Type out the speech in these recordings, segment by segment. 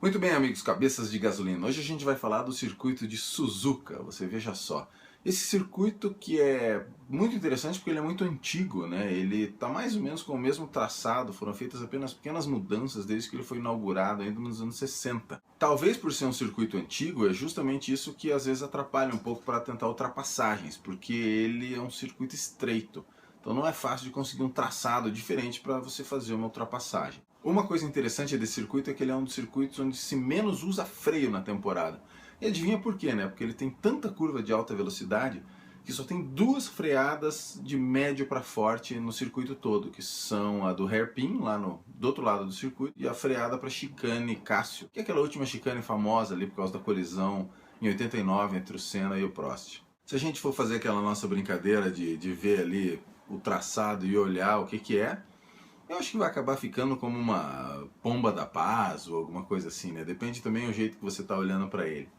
Muito bem, amigos cabeças de gasolina. Hoje a gente vai falar do circuito de Suzuka. Você veja só. Esse circuito que é muito interessante porque ele é muito antigo, né? Ele está mais ou menos com o mesmo traçado, foram feitas apenas pequenas mudanças desde que ele foi inaugurado ainda nos anos 60. Talvez por ser um circuito antigo, é justamente isso que às vezes atrapalha um pouco para tentar ultrapassagens, porque ele é um circuito estreito. Então não é fácil de conseguir um traçado diferente para você fazer uma ultrapassagem. Uma coisa interessante desse circuito é que ele é um dos circuitos onde se menos usa freio na temporada. E adivinha por quê, né? Porque ele tem tanta curva de alta velocidade que só tem duas freadas de médio para forte no circuito todo, que são a do hairpin, lá do outro lado do circuito, e a freada para chicane Cássio, que é aquela última chicane famosa ali por causa da colisão em 89 entre o Senna e o Prost. Se a gente for fazer aquela nossa brincadeira de ver ali o traçado e olhar o que é, eu acho que vai acabar ficando como uma pomba da paz ou alguma coisa assim, né? Depende também do jeito que você está olhando para ele.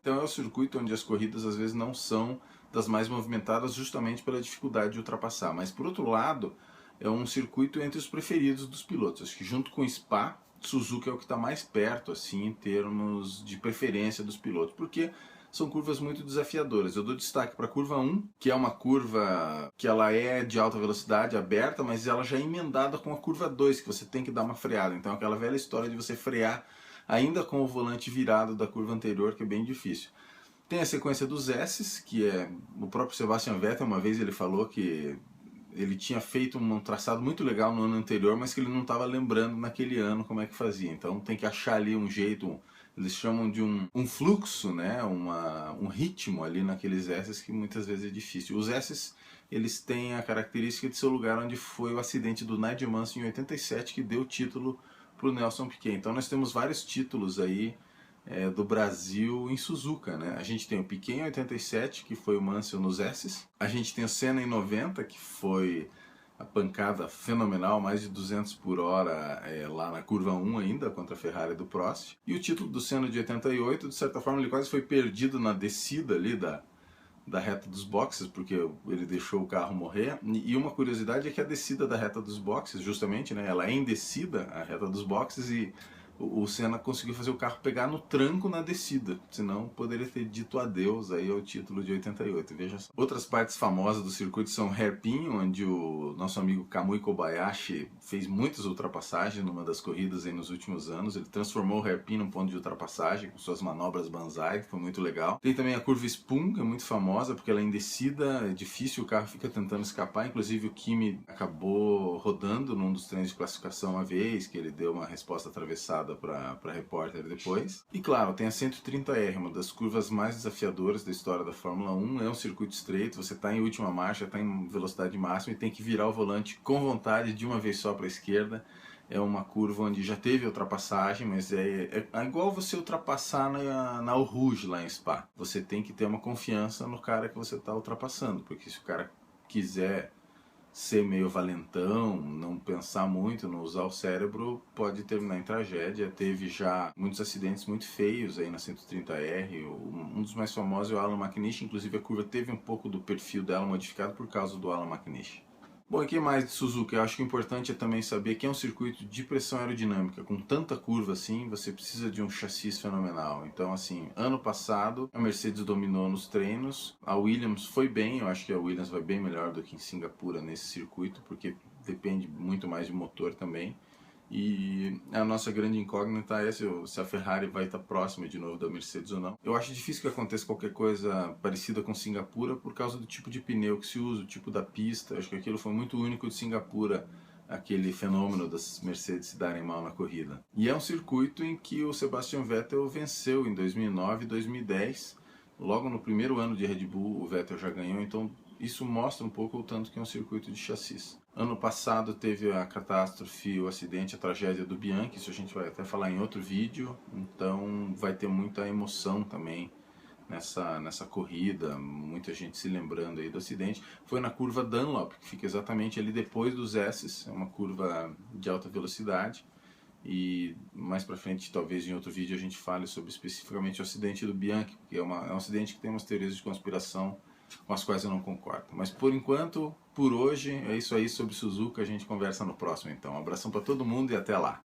Então é o circuito onde as corridas às vezes não são das mais movimentadas justamente pela dificuldade de ultrapassar. Mas por outro lado, é um circuito entre os preferidos dos pilotos. Acho que junto com o Spa, Suzuka é o que está mais perto assim em termos de preferência dos pilotos. Porque são curvas muito desafiadoras. Eu dou destaque para a curva 1, que é uma curva que ela é de alta velocidade, aberta, mas ela já é emendada com a curva 2, que você tem que dar uma freada. Então aquela velha história de você frear ainda com o volante virado da curva anterior, que é bem difícil. Tem a sequência dos S's, que é o próprio Sebastian Vettel, uma vez ele falou que ele tinha feito um traçado muito legal no ano anterior, mas que ele não estava lembrando naquele ano como é que fazia. Então tem que achar ali um jeito, eles chamam de um fluxo, né? Um ritmo ali naqueles S's que muitas vezes é difícil. Os S's, eles têm a característica de ser o lugar onde foi o acidente do Nigel Mansell em 87 que deu o título para o Nelson Piquet. Então nós temos vários títulos aí do Brasil em Suzuka, né? A gente tem o Piquet em 87, que foi o Mansell nos S's. A gente tem o Senna em 90, que foi a pancada fenomenal, mais de 200 por hora lá na curva 1 ainda, contra a Ferrari do Prost. E o título do Senna de 88, de certa forma, ele quase foi perdido na descida ali da reta dos boxes, porque ele deixou o carro morrer. E uma curiosidade é que a descida da reta dos boxes, justamente, né, ela é em descida, a reta dos boxes, e o Senna conseguiu fazer o carro pegar no tranco na descida, senão poderia ter dito adeus aí ao título de 88, veja só. Outras partes famosas do circuito são hairpin, onde o nosso amigo Kamui Kobayashi fez muitas ultrapassagens numa das corridas aí nos últimos anos. Ele transformou o hairpin num ponto de ultrapassagem com suas manobras banzai, que foi muito legal. Tem também a curva Spoon, que é muito famosa porque ela é em descida, é difícil, o carro fica tentando escapar. Inclusive o Kimi acabou rodando num dos treinos de classificação uma vez, que ele deu uma resposta atravessada para repórter depois. E claro, tem a 130R, uma das curvas mais desafiadoras da história da Fórmula 1. É um circuito estreito, você está em última marcha, está em velocidade máxima e tem que virar o volante com vontade de uma vez só para a esquerda. É uma curva onde já teve ultrapassagem, mas é igual você ultrapassar na Eau Rouge lá em Spa. Você tem que ter uma confiança no cara que você está ultrapassando, porque se o cara quiser ser meio valentão, não pensar muito, não usar o cérebro, pode terminar em tragédia. Teve já muitos acidentes muito feios aí na 130R, um dos mais famosos é o Alan McNish, inclusive a curva teve um pouco do perfil dela modificado por causa do Alan McNish. Bom, e que mais de Suzuka? Eu acho que o importante é também saber que é um circuito de pressão aerodinâmica. Com tanta curva assim, você precisa de um chassi fenomenal. Então, assim, ano passado a Mercedes dominou nos treinos, a Williams foi bem, eu acho que a Williams vai bem melhor do que em Singapura nesse circuito, porque depende muito mais de motor também. E a nossa grande incógnita é se a Ferrari vai estar próxima de novo da Mercedes ou não. Eu acho difícil que aconteça qualquer coisa parecida com Singapura por causa do tipo de pneu que se usa, o tipo da pista. Acho que aquilo foi muito único de Singapura, aquele fenômeno das Mercedes se darem mal na corrida. E é um circuito em que o Sebastian Vettel venceu em 2009 e 2010. Logo no primeiro ano de Red Bull o Vettel já ganhou, então isso mostra um pouco o tanto que é um circuito de chassis. Ano passado teve a catástrofe, o acidente, a tragédia do Bianchi, isso a gente vai até falar em outro vídeo, então vai ter muita emoção também nessa corrida, muita gente se lembrando aí do acidente. Foi na curva Dunlop, que fica exatamente ali depois dos S's, é uma curva de alta velocidade. E mais pra frente, talvez em outro vídeo, a gente fale sobre especificamente o acidente do Bianchi, porque é um acidente que tem umas teorias de conspiração com as quais eu não concordo. Mas por enquanto, por hoje, é isso aí sobre Suzuka, a gente conversa no próximo então. Um abração para todo mundo e até lá!